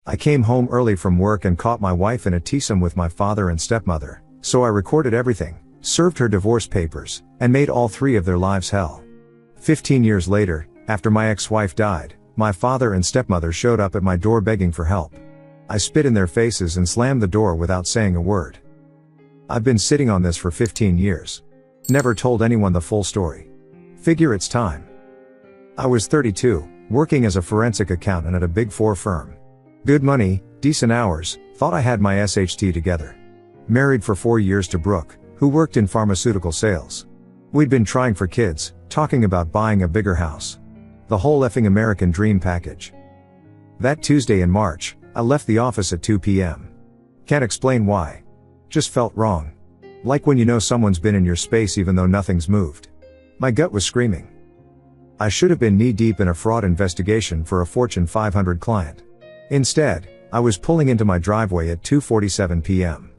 I came home early from work and caught my wife in a threesome with my father and stepmother, so I recorded everything, served her divorce papers, and made all three of their lives hell. 15 years later, after my ex-wife died, my father and stepmother showed up at my door begging for help. I spit in their faces and slammed the door without saying a word. I've been sitting on this for 15 years. Never told anyone the full story. Figure it's time. I was 32, working as a forensic accountant at a Big Four firm. Good money, decent hours, thought I had my SHT together. Married for 4 years to Brooke, who worked in pharmaceutical sales. We'd been trying for kids, talking about buying a bigger house. The whole effing American dream package. That Tuesday in March, I left the office at 2 p.m. Can't explain why. Just felt wrong. Like when you know someone's been in your space even though nothing's moved. My gut was screaming. I should have been knee-deep in a fraud investigation for a Fortune 500 client. Instead, I was pulling into my driveway at 2:47 p.m.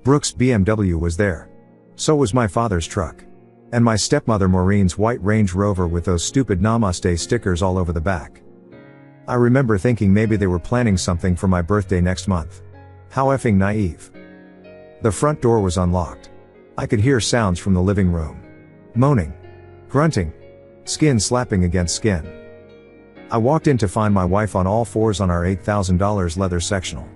Brooke's BMW was there. So was my father's truck. And my stepmother Maureen's white Range Rover with those stupid Namaste stickers all over the back. I remember thinking maybe they were planning something for my birthday next month. How effing naive. The front door was unlocked. I could hear sounds from the living room. Moaning. Grunting. Skin slapping against skin. I walked in to find my wife on all fours on our $8,000 leather sectional.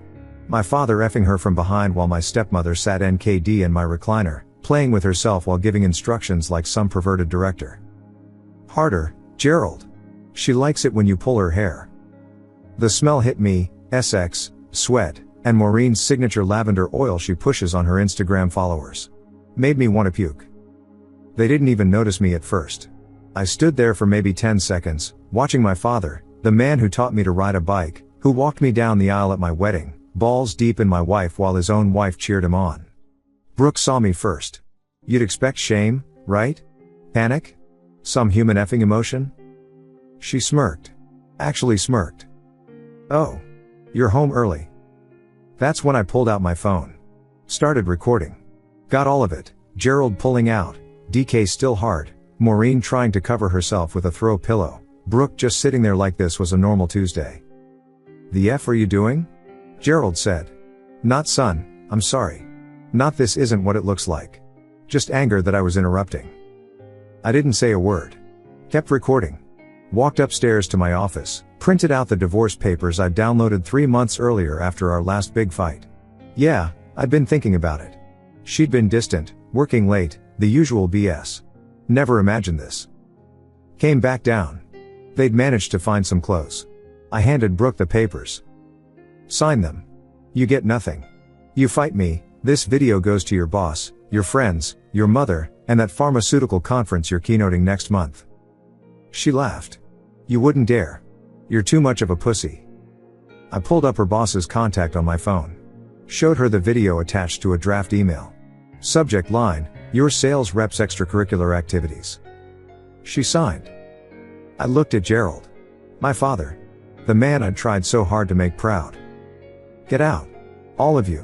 My father effing her from behind while my stepmother sat NKD in my recliner, playing with herself while giving instructions like some perverted director. Harder, Gerald. She likes it when you pull her hair. The smell hit me, SX, sweat, and Maureen's signature lavender oil she pushes on her Instagram followers. Made me want to puke. They didn't even notice me at first. I stood there for maybe 10 seconds, watching my father, the man who taught me to ride a bike, who walked me down the aisle at my wedding, balls deep in my wife while his own wife cheered him on. Brooke saw me first. You'd expect shame, right? Panic? Some human effing emotion? She smirked. Actually smirked. Oh. You're home early. That's when I pulled out my phone. Started recording. Got all of it, Gerald pulling out, DK still hard, Maureen trying to cover herself with a throw pillow, Brooke just sitting there like this was a normal Tuesday. The F are you doing? Gerald said. Not son, I'm sorry. Not this isn't what it looks like. Just anger that I was interrupting. I didn't say a word. Kept recording. Walked upstairs to my office, printed out the divorce papers I'd downloaded 3 months earlier after our last big fight. Yeah, I'd been thinking about it. She'd been distant, working late, the usual BS. Never imagined this. Came back down. They'd managed to find some clothes. I handed Brooke the papers. Sign them. You get nothing. You fight me, this video goes to your boss, your friends, your mother, and that pharmaceutical conference you're keynoting next month. She laughed. You wouldn't dare. You're too much of a pussy. I pulled up her boss's contact on my phone. Showed her the video attached to a draft email. Subject line, your sales rep's extracurricular activities. She signed. I looked at Gerald. My father. The man I'd tried so hard to make proud. Get out. All of you.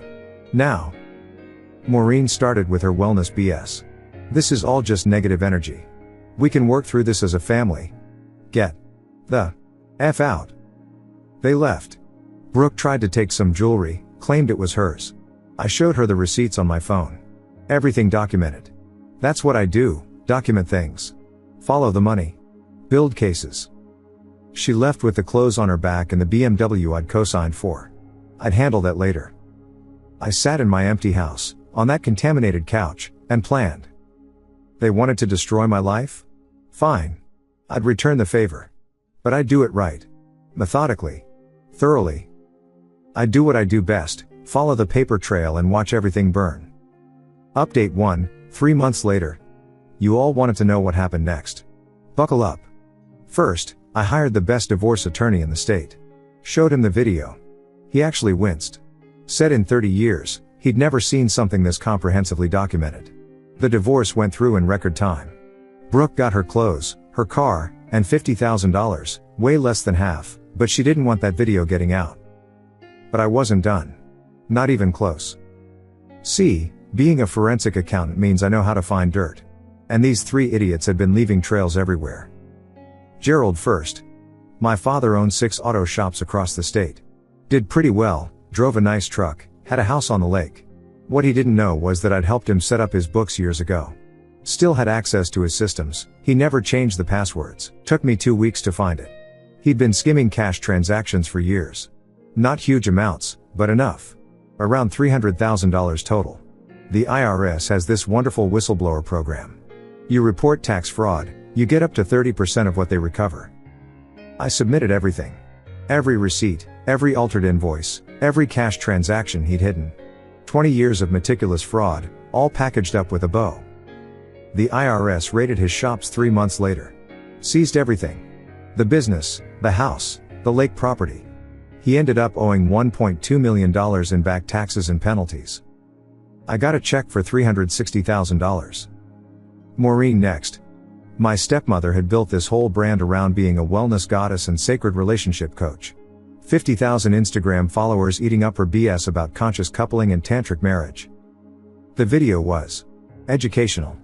Now. Maureen started with her wellness BS. This is all just negative energy. We can work through this as a family. Get the F out. They left. Brooke tried to take some jewelry, claimed it was hers. I showed her the receipts on my phone. Everything documented. That's what I do, document things. Follow the money. Build cases. She left with the clothes on her back and the BMW I'd co-signed for. I'd handle that later. I sat in my empty house, on that contaminated couch, and planned. They wanted to destroy my life? Fine. I'd return the favor. But I'd do it right. Methodically. Thoroughly. I'd do what I do best, follow the paper trail and watch everything burn. Update 1, 3 months later. You all wanted to know what happened next. Buckle up. First, I hired the best divorce attorney in the state. Showed him the video. He actually winced. Said in 30 years, he'd never seen something this comprehensively documented. The divorce went through in record time. Brooke got her clothes, her car, and $50,000, way less than half, but she didn't want that video getting out. But I wasn't done. Not even close. See, being a forensic accountant means I know how to find dirt. And these 3 idiots had been leaving trails everywhere. Gerald first. My father owned 6 auto shops across the state. Did pretty well, drove a nice truck, had a house on the lake. What he didn't know was that I'd helped him set up his books years ago. Still had access to his systems, he never changed the passwords, took me 2 weeks to find it. He'd been skimming cash transactions for years. Not huge amounts, but enough. Around $300,000 total. The IRS has this wonderful whistleblower program. You report tax fraud, you get up to 30% of what they recover. I submitted everything. Every receipt, every altered invoice, every cash transaction he'd hidden. 20 years of meticulous fraud, all packaged up with a bow. The IRS raided his shops 3 months later. Seized everything. The business, the house, the lake property. He ended up owing $1.2 million in back taxes and penalties. I got a check for $360,000. Maureen next. My stepmother had built this whole brand around being a wellness goddess and sacred relationship coach. 50,000 Instagram followers eating up her BS about conscious coupling and tantric marriage. The video was educational.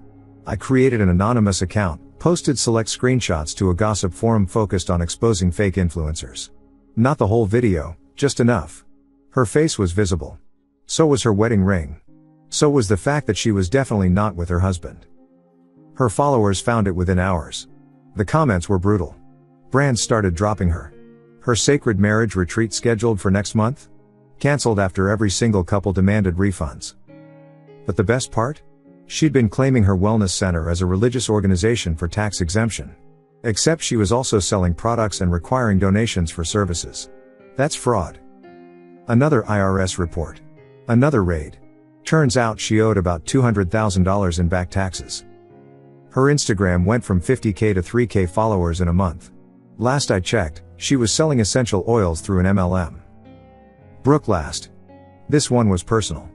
I created an anonymous account, posted select screenshots to a gossip forum focused on exposing fake influencers. Not the whole video, just enough. Her face was visible. So was her wedding ring. So was the fact that she was definitely not with her husband. Her followers found it within hours. The comments were brutal. Brands started dropping her. Her sacred marriage retreat scheduled for next month? Cancelled after every single couple demanded refunds. But the best part? She'd been claiming her wellness center as a religious organization for tax exemption. Except she was also selling products and requiring donations for services. That's fraud. Another IRS report. Another raid. Turns out she owed about $200,000 in back taxes. Her Instagram went from 50K to 3K followers in a month. Last I checked, she was selling essential oils through an MLM. Brooke last. This one was personal.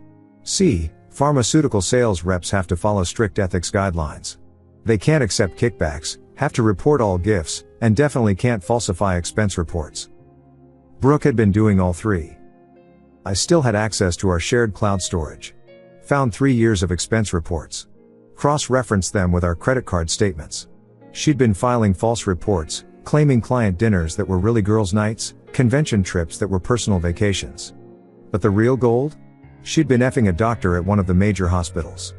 See, pharmaceutical sales reps have to follow strict ethics guidelines. They can't accept kickbacks, have to report all gifts, and definitely can't falsify expense reports. Brooke had been doing all three. I still had access to our shared cloud storage. Found 3 years of expense reports. Cross-referenced them with our credit card statements. She'd been filing false reports, claiming client dinners that were really girls' nights, convention trips that were personal vacations. But the real gold? She'd been effing a doctor at one of the major hospitals.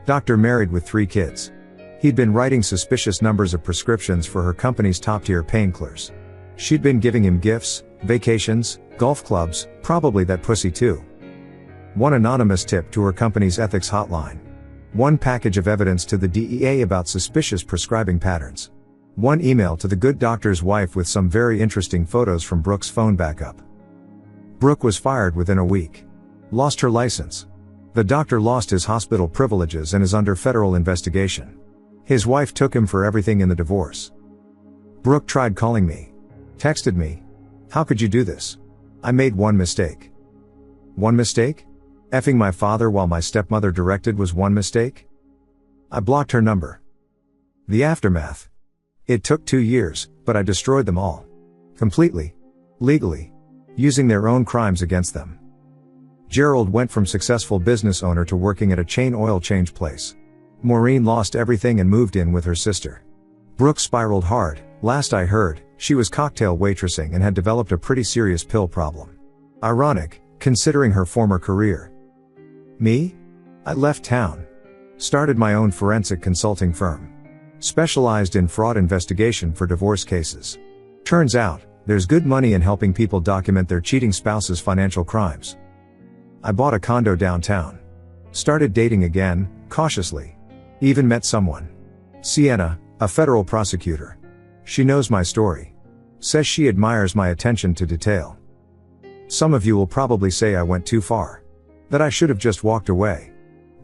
Doctor married with 3 kids. He'd been writing suspicious numbers of prescriptions for her company's top-tier painkillers. She'd been giving him gifts, vacations, golf clubs, probably that pussy too. One anonymous tip to her company's ethics hotline. One package of evidence to the DEA about suspicious prescribing patterns. One email to the good doctor's wife with some very interesting photos from Brooke's phone backup. Brooke was fired within a week. Lost her license. The doctor lost his hospital privileges and is under federal investigation. His wife took him for everything in the divorce. Brooke tried calling me. Texted me. How could you do this? I made one mistake. One mistake? Effing my father while my stepmother directed was one mistake? I blocked her number. The aftermath. It took 2 years, but I destroyed them all. Completely. Legally. Using their own crimes against them. Gerald went from successful business owner to working at a chain oil change place. Maureen lost everything and moved in with her sister. Brooke spiraled hard. Last I heard, she was cocktail waitressing and had developed a pretty serious pill problem. Ironic, considering her former career. Me? I left town. Started my own forensic consulting firm. Specialized in fraud investigation for divorce cases. Turns out, there's good money in helping people document their cheating spouse's financial crimes. I bought a condo downtown. Started dating again, cautiously. Even met someone. Sienna, a federal prosecutor. She knows my story. Says she admires my attention to detail. Some of you will probably say I went too far. That I should have just walked away.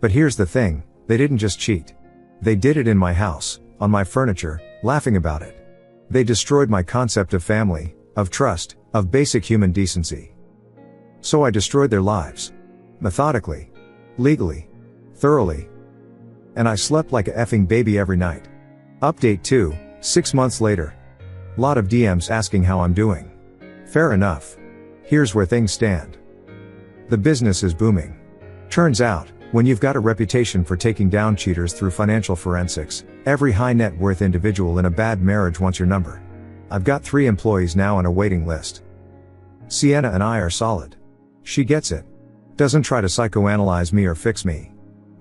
But here's the thing, they didn't just cheat. They did it in my house, on my furniture, laughing about it. They destroyed my concept of family, of trust, of basic human decency. So I destroyed their lives. Methodically. Legally. Thoroughly. And I slept like a effing baby every night. Update 2, 6 months later. Lot of DMs asking how I'm doing. Fair enough. Here's where things stand. The business is booming. Turns out, when you've got a reputation for taking down cheaters through financial forensics, every high net worth individual in a bad marriage wants your number. I've got 3 employees now on a waiting list. Sienna and I are solid. She gets it. Doesn't try to psychoanalyze me or fix me.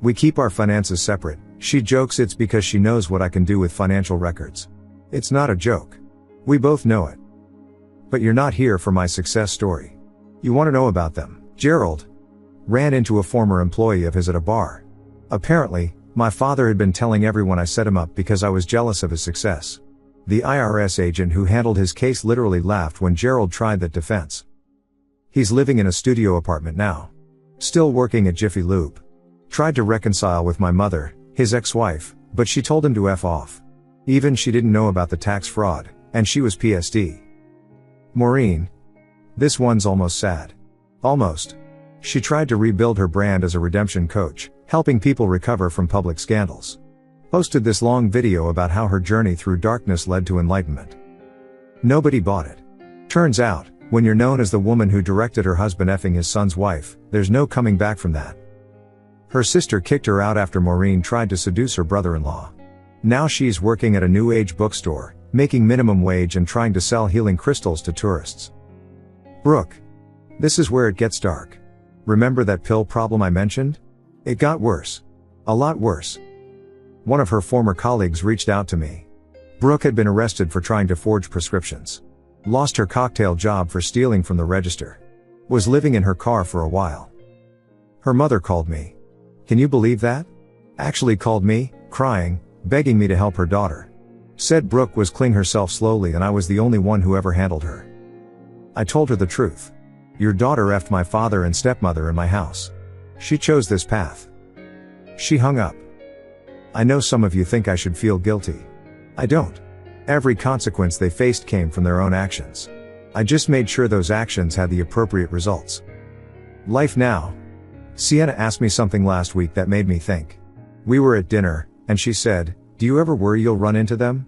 We keep our finances separate. She jokes it's because she knows what I can do with financial records. It's not a joke. We both know it. But you're not here for my success story. You want to know about them. Gerald ran into a former employee of his at a bar. Apparently, my father had been telling everyone I set him up because I was jealous of his success. The IRS agent who handled his case literally laughed when Gerald tried that defense. He's living in a studio apartment now. Still working at Jiffy Lube. Tried to reconcile with my mother, his ex-wife, but she told him to F off. Even she didn't know about the tax fraud, and she was PSD. Maureen. This one's almost sad. Almost. She tried to rebuild her brand as a redemption coach, helping people recover from public scandals. Posted this long video about how her journey through darkness led to enlightenment. Nobody bought it. Turns out, when you're known as the woman who directed her husband effing his son's wife, there's no coming back from that. Her sister kicked her out after Maureen tried to seduce her brother-in-law. Now she's working at a new age bookstore, making minimum wage and trying to sell healing crystals to tourists. Brooke. This is where it gets dark. Remember that pill problem I mentioned? It got worse. A lot worse. One of her former colleagues reached out to me. Brooke had been arrested for trying to forge prescriptions. Lost her cocktail job for stealing from the register. Was living in her car for a while. Her mother called me. Can you believe that? Actually called me, crying, begging me to help her daughter. Said Brooke was killing herself slowly and I was the only one who ever handled her. I told her the truth. Your daughter effed my father and stepmother in my house. She chose this path. She hung up. I know some of you think I should feel guilty. I don't. Every consequence they faced came from their own actions. I just made sure those actions had the appropriate results. Life now. Sienna asked me something last week that made me think. We were at dinner, and she said, "Do you ever worry you'll run into them?"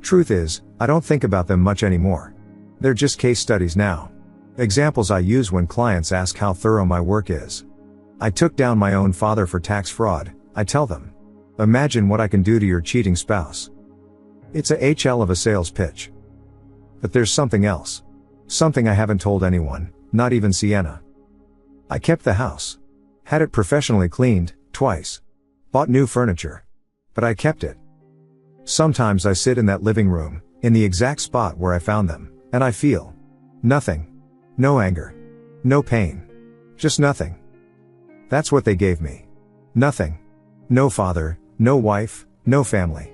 Truth is, I don't think about them much anymore. They're just case studies now. Examples I use when clients ask how thorough my work is. I took down my own father for tax fraud, I tell them. Imagine what I can do to your cheating spouse. It's a HL of a sales pitch. But there's something else. Something I haven't told anyone, not even Sienna. I kept the house. Had it professionally cleaned, twice. Bought new furniture. But I kept it. Sometimes I sit in that living room, in the exact spot where I found them, and I feel nothing. No anger. No pain. Just nothing. That's what they gave me. Nothing. No father, no wife, no family.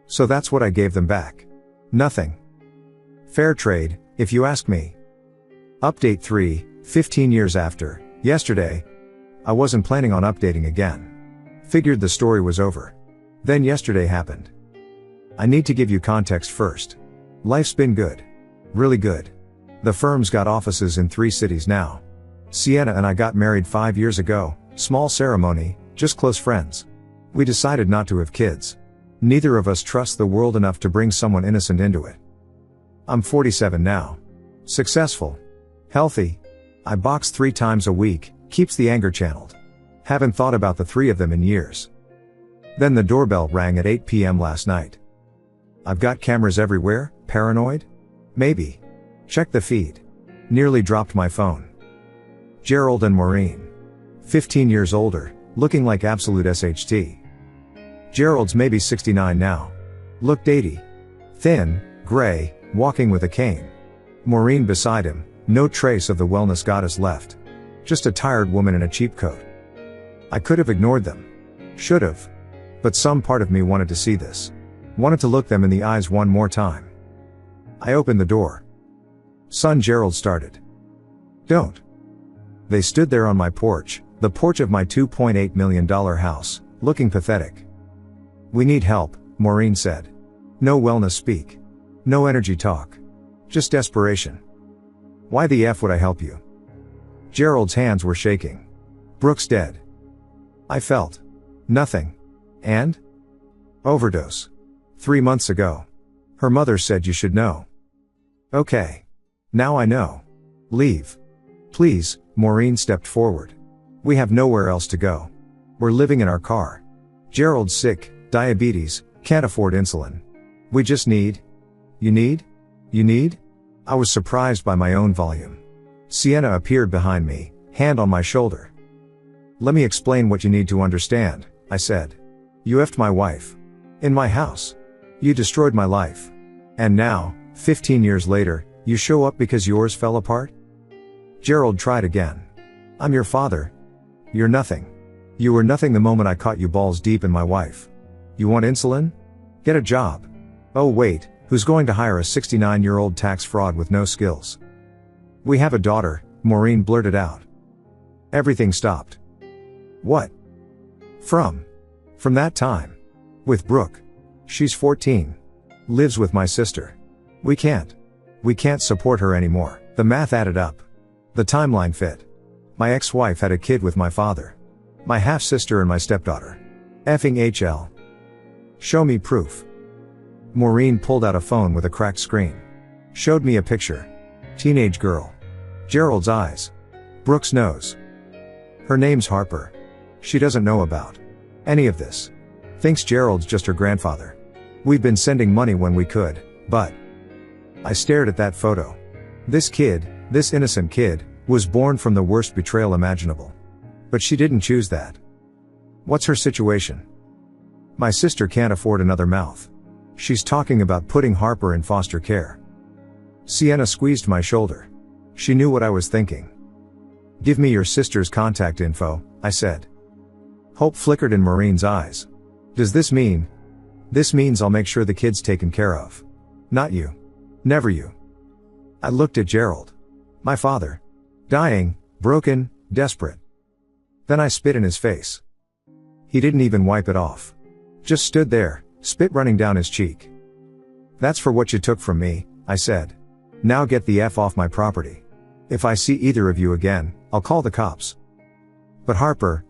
So that's what I gave them back. Nothing. Fair trade, if you ask me. Update 3, 15 years after, yesterday. I wasn't planning on updating again. Figured the story was over. Then yesterday happened. I need to give you context first. Life's been good. Really good. The firm's got offices in 3 cities now. Sienna and I got married 5 years ago, small ceremony, just close friends. We decided not to have kids. Neither of us trust the world enough to bring someone innocent into it. I'm 47 now. Successful. Healthy. I box 3 times a week, keeps the anger channeled. Haven't thought about the 3 of them in years. Then the doorbell rang at 8 p.m. last night. I've got cameras everywhere, paranoid? Maybe. Check the feed. Nearly dropped my phone. Gerald and Maureen. 15 years older, looking like absolute SHT. Gerald's maybe 69 now. Looked 80. Thin, gray, walking with a cane. Maureen beside him, no trace of the wellness goddess left. Just a tired woman in a cheap coat. I could have ignored them. Should have. But some part of me wanted to see this. Wanted to look them in the eyes one more time. I opened the door. Son Gerald started. Don't. They stood there on my porch, the porch of my $2.8 million house, looking pathetic. We need help, Maureen said. No wellness speak. No energy talk. Just desperation. Why the F would I help you? Gerald's hands were shaking. Brooke's dead. I felt nothing. And? Overdose. 3 months ago. Her mother said you should know. Okay. Now I know. Leave. Please, Maureen stepped forward. We have nowhere else to go. We're living in our car. Gerald's sick, diabetes, can't afford insulin. We just need. You need? You need? I was surprised by my own volume. Sienna appeared behind me, hand on my shoulder. "Let me explain what you need to understand," I said. "You effed my wife. In my house. You destroyed my life. And now, 15 years later, you show up because yours fell apart?" Gerald tried again. "I'm your father. You're nothing. You were nothing the moment I caught you balls deep in my wife. You want insulin? Get a job. Oh wait, who's going to hire a 69-year-old tax fraud with no skills?" "We have a daughter," Maureen blurted out. Everything stopped. "What?" From that time. With Brooke. She's 14. Lives with my sister. We can't support her anymore." The math added up. The timeline fit. My ex-wife had a kid with my father. My half-sister and my stepdaughter. Effing HL. "Show me proof." Maureen pulled out a phone with a cracked screen. Showed me a picture. Teenage girl. Gerald's eyes. Brooke's nose. Her name's Harper. She doesn't know about any of this. Thinks Gerald's just her grandfather. We've been sending money when we could, but... I stared at that photo. This kid, this innocent kid, was born from the worst betrayal imaginable. But she didn't choose that. What's her situation? My sister can't afford another mouth. She's talking about putting Harper in foster care. Sienna squeezed my shoulder. She knew what I was thinking. "Give me your sister's contact info," I said. Hope flickered in Maureen's eyes. "Does this mean?" "This means I'll make sure the kid's taken care of. Not you. Never you." I looked at Gerald. My father. Dying, broken, desperate. Then I spit in his face. He didn't even wipe it off. Just stood there, spit running down his cheek. "That's for what you took from me," I said. "Now get the F off my property. If I see either of you again, I'll call the cops." "But Harper..."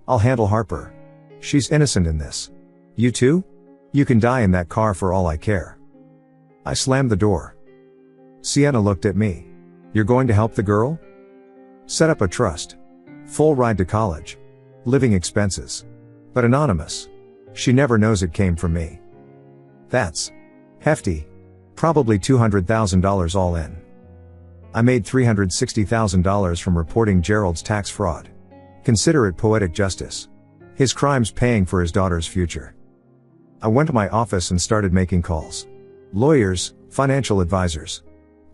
"I'll handle Harper. She's innocent in this. You too? You can die in that car for all I care." I slammed the door. Sienna looked at me. "You're going to help the girl?" "Set up a trust. Full ride to college. Living expenses. But anonymous. She never knows it came from me." "That's hefty. Probably $200,000 all in." I made $360,000 from reporting Gerald's tax fraud. Consider it poetic justice. His crimes paying for his daughter's future. I went to my office and started making calls. Lawyers, financial advisors.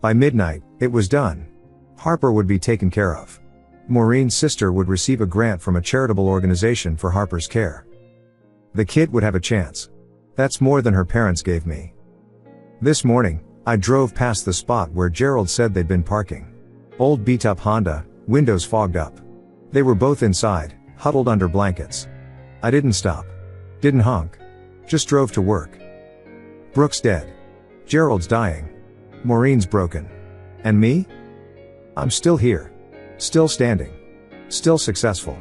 By midnight, it was done. Harper would be taken care of. Maureen's sister would receive a grant from a charitable organization for Harper's care. The kid would have a chance. That's more than her parents gave me. This morning, I drove past the spot where Gerald said they'd been parking. Old beat-up Honda, windows fogged up. They were both inside, huddled under blankets. I didn't stop. Didn't honk. Just drove to work. Brooke's dead. Gerald's dying. Maureen's broken. And me? I'm still here. Still standing. Still successful.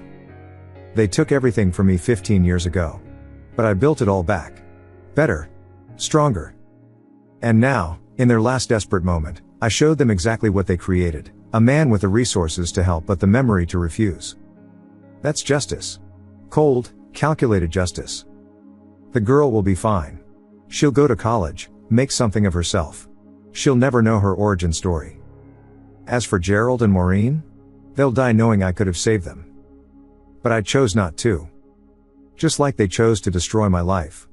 They took everything from me 15 years ago. But I built it all back. Better. Stronger. And now, in their last desperate moment, I showed them exactly what they created. A man with the resources to help but the memory to refuse. That's justice. Cold, calculated justice. The girl will be fine. She'll go to college, make something of herself. She'll never know her origin story. As for Gerald and Maureen, they'll die knowing I could have saved them. But I chose not to. Just like they chose to destroy my life.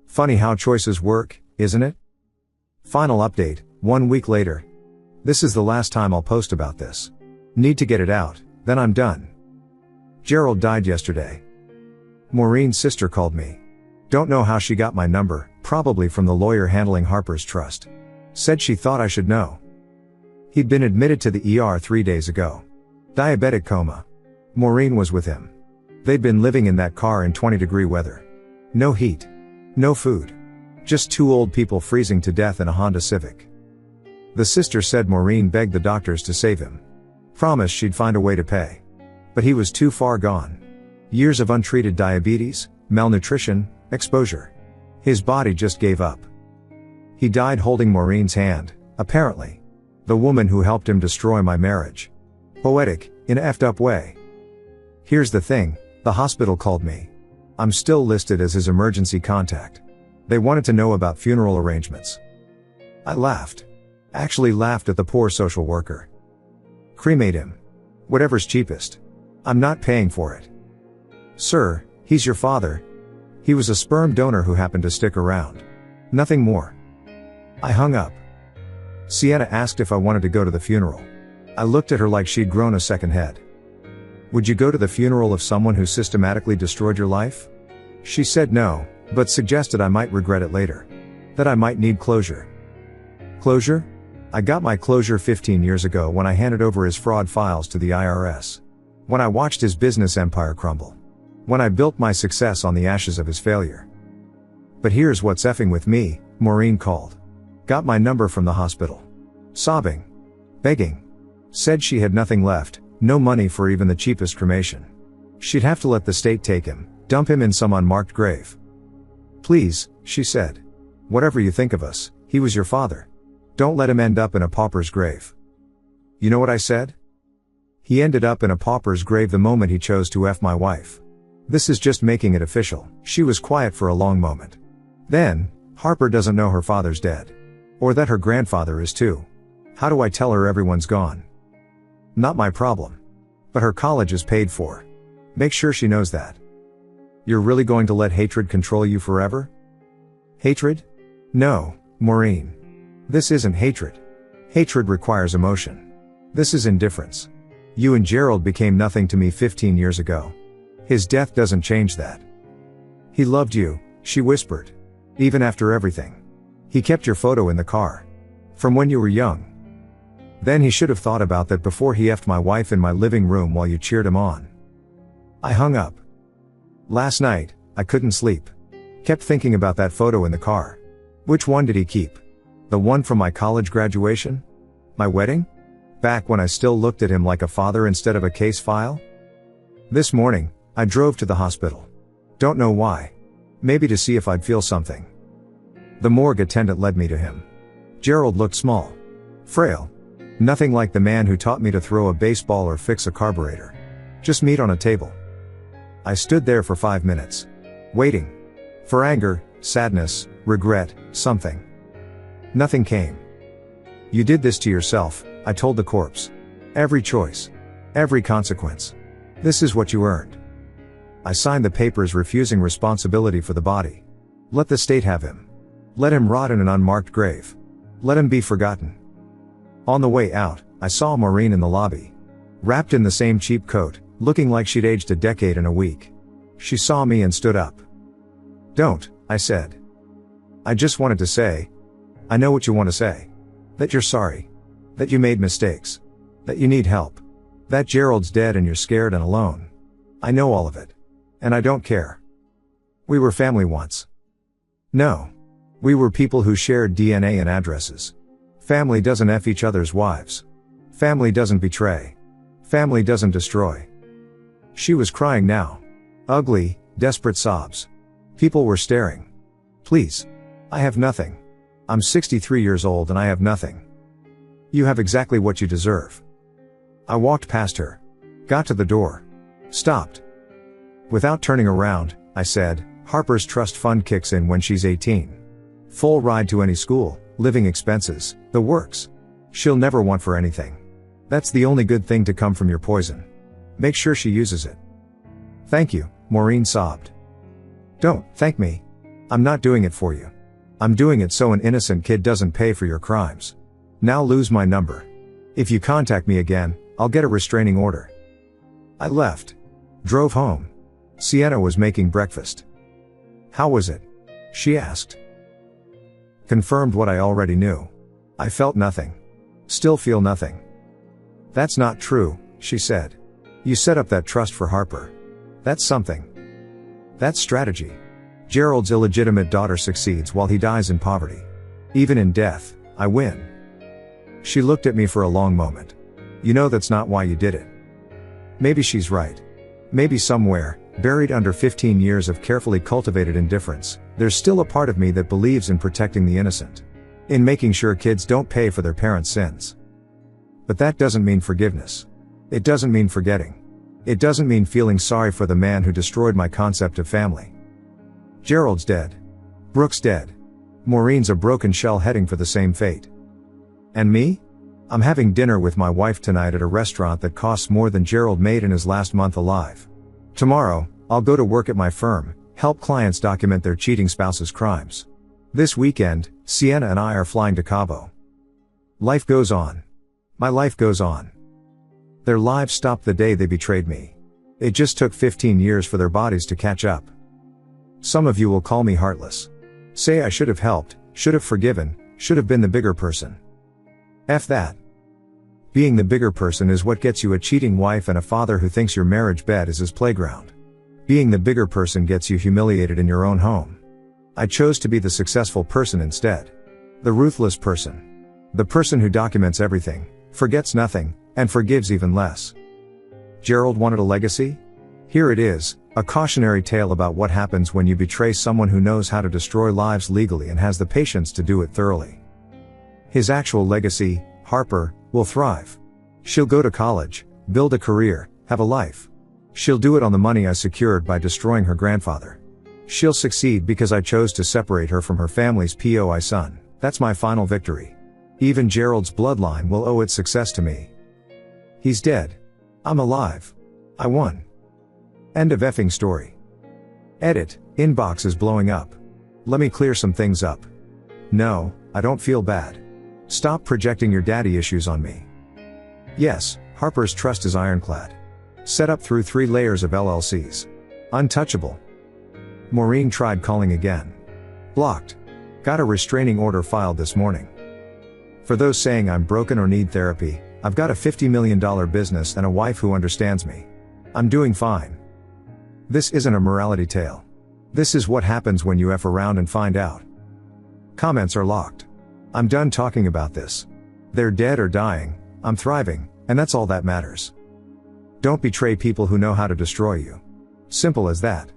Funny how choices work, isn't it? Final update, 1 week later. This is the last time I'll post about this. Need to get it out, then I'm done. Gerald died yesterday. Maureen's sister called me. Don't know how she got my number, probably from the lawyer handling Harper's trust. Said she thought I should know. He'd been admitted to the ER 3 days ago. Diabetic coma. Maureen was with him. They'd been living in that car in 20-degree weather. No heat. No food. Just two old people freezing to death in a Honda Civic. The sister said Maureen begged the doctors to save him. Promised she'd find a way to pay. But he was too far gone. Years of untreated diabetes, malnutrition, exposure. His body just gave up. He died holding Maureen's hand, apparently. The woman who helped him destroy my marriage. Poetic, in a effed up way. Here's the thing, the hospital called me. I'm still listed as his emergency contact. They wanted to know about funeral arrangements. I laughed. Actually laughed at the poor social worker. Cremate him. Whatever's cheapest. I'm not paying for it. Sir, he's your father. He was a sperm donor who happened to stick around. Nothing more. I hung up. Sienna asked if I wanted to go to the funeral. I looked at her like she'd grown a second head. Would you go to the funeral of someone who systematically destroyed your life? She said no, but suggested I might regret it later. That I might need closure. Closure? I got my closure 15 years ago when I handed over his fraud files to the IRS. When I watched his business empire crumble. When I built my success on the ashes of his failure. But here's what's effing with me, Maureen called. Got my number from the hospital. Sobbing. Begging. Said she had nothing left, no money for even the cheapest cremation. She'd have to let the state take him, dump him in some unmarked grave. Please, she said. Whatever you think of us, he was your father. Don't let him end up in a pauper's grave. You know what I said? He ended up in a pauper's grave the moment he chose to F my wife. This is just making it official. She was quiet for a long moment. Then, Harper doesn't know her father's dead. Or that her grandfather is too. How do I tell her everyone's gone? Not my problem. But her college is paid for. Make sure she knows that. You're really going to let hatred control you forever? Hatred? No, Maureen. This isn't hatred. Hatred requires emotion. This is indifference. You and Gerald became nothing to me 15 years ago. His death doesn't change that. He loved you, she whispered. Even after everything. He kept your photo in the car. From when you were young. Then he should have thought about that before he effed my wife in my living room while you cheered him on. I hung up. Last night, I couldn't sleep. Kept thinking about that photo in the car. Which one did he keep? The one from my college graduation? My wedding? Back when I still looked at him like a father instead of a case file? This morning, I drove to the hospital. Don't know why. Maybe to see if I'd feel something. The morgue attendant led me to him. Gerald looked small. Frail. Nothing like the man who taught me to throw a baseball or fix a carburetor. Just meat on a table. I stood there for 5 minutes. Waiting. For anger, sadness, regret, something. Nothing came. You did this to yourself, I told the corpse. Every choice. Every consequence. This is what you earned. I signed the papers refusing responsibility for the body. Let the state have him. Let him rot in an unmarked grave. Let him be forgotten. On the way out, I saw Maureen in the lobby. Wrapped in the same cheap coat, looking like she'd aged a decade in a week. She saw me and stood up. Don't, I said. I just wanted to say. I know what you want to say. That you're sorry. That you made mistakes. That you need help. That Gerald's dead and you're scared and alone. I know all of it. And I don't care. We were family once. No. We were people who shared DNA and addresses. Family doesn't F each other's wives. Family doesn't betray. Family doesn't destroy. She was crying now. Ugly, desperate sobs. People were staring. Please. I have nothing. I'm 63 years old and I have nothing. You have exactly what you deserve. I walked past her. Got to the door. Stopped. Without turning around, I said, Harper's trust fund kicks in when she's 18. Full ride to any school, living expenses, the works. She'll never want for anything. That's the only good thing to come from your poison. Make sure she uses it. Thank you, Maureen sobbed. Don't thank me. I'm not doing it for you. I'm doing it so an innocent kid doesn't pay for your crimes. Now lose my number. If you contact me again, I'll get a restraining order. I left. Drove home. Sienna was making breakfast. How was it? She asked. Confirmed what I already knew. I felt nothing. Still feel nothing. That's not true, she said. You set up that trust for Harper. That's something. That's strategy. Gerald's illegitimate daughter succeeds while he dies in poverty. Even in death, I win. She looked at me for a long moment. You know that's not why you did it. Maybe she's right. Maybe somewhere, buried under 15 years of carefully cultivated indifference, there's still a part of me that believes in protecting the innocent. In making sure kids don't pay for their parents' sins. But that doesn't mean forgiveness. It doesn't mean forgetting. It doesn't mean feeling sorry for the man who destroyed my concept of family. Gerald's dead. Brooke's dead. Maureen's a broken shell heading for the same fate. And me? I'm having dinner with my wife tonight at a restaurant that costs more than Gerald made in his last month alive. Tomorrow, I'll go to work at my firm, help clients document their cheating spouse's crimes. This weekend, Sienna and I are flying to Cabo. Life goes on. My life goes on. Their lives stopped the day they betrayed me. It just took 15 years for their bodies to catch up. Some of you will call me heartless. Say I should have helped, should have forgiven, should have been the bigger person. F that. Being the bigger person is what gets you a cheating wife and a father who thinks your marriage bed is his playground. Being the bigger person gets you humiliated in your own home. I chose to be the successful person instead. The ruthless person. The person who documents everything, forgets nothing, and forgives even less. Gerald wanted a legacy? Here it is, a cautionary tale about what happens when you betray someone who knows how to destroy lives legally and has the patience to do it thoroughly. His actual legacy, Harper, will thrive. She'll go to college, build a career, have a life. She'll do it on the money I secured by destroying her grandfather. She'll succeed because I chose to separate her from her family's POI son. That's my final victory. Even Gerald's bloodline will owe its success to me. He's dead. I'm alive. I won. End of effing story. Edit, inbox is blowing up. Let me clear some things up. No, I don't feel bad. Stop projecting your daddy issues on me. Yes, Harper's trust is ironclad. Set up through 3 layers of LLCs. Untouchable. Maureen tried calling again. Blocked. Got a restraining order filed this morning. For those saying I'm broken or need therapy, I've got a $50 million business and a wife who understands me. I'm doing fine. This isn't a morality tale. This is what happens when you F around and find out. Comments are locked. I'm done talking about this. They're dead or dying, I'm thriving, and that's all that matters. Don't betray people who know how to destroy you. Simple as that.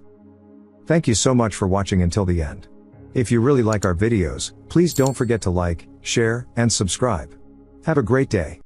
Thank you so much for watching until the end. If you really like our videos, please don't forget to like, share, and subscribe. Have a great day.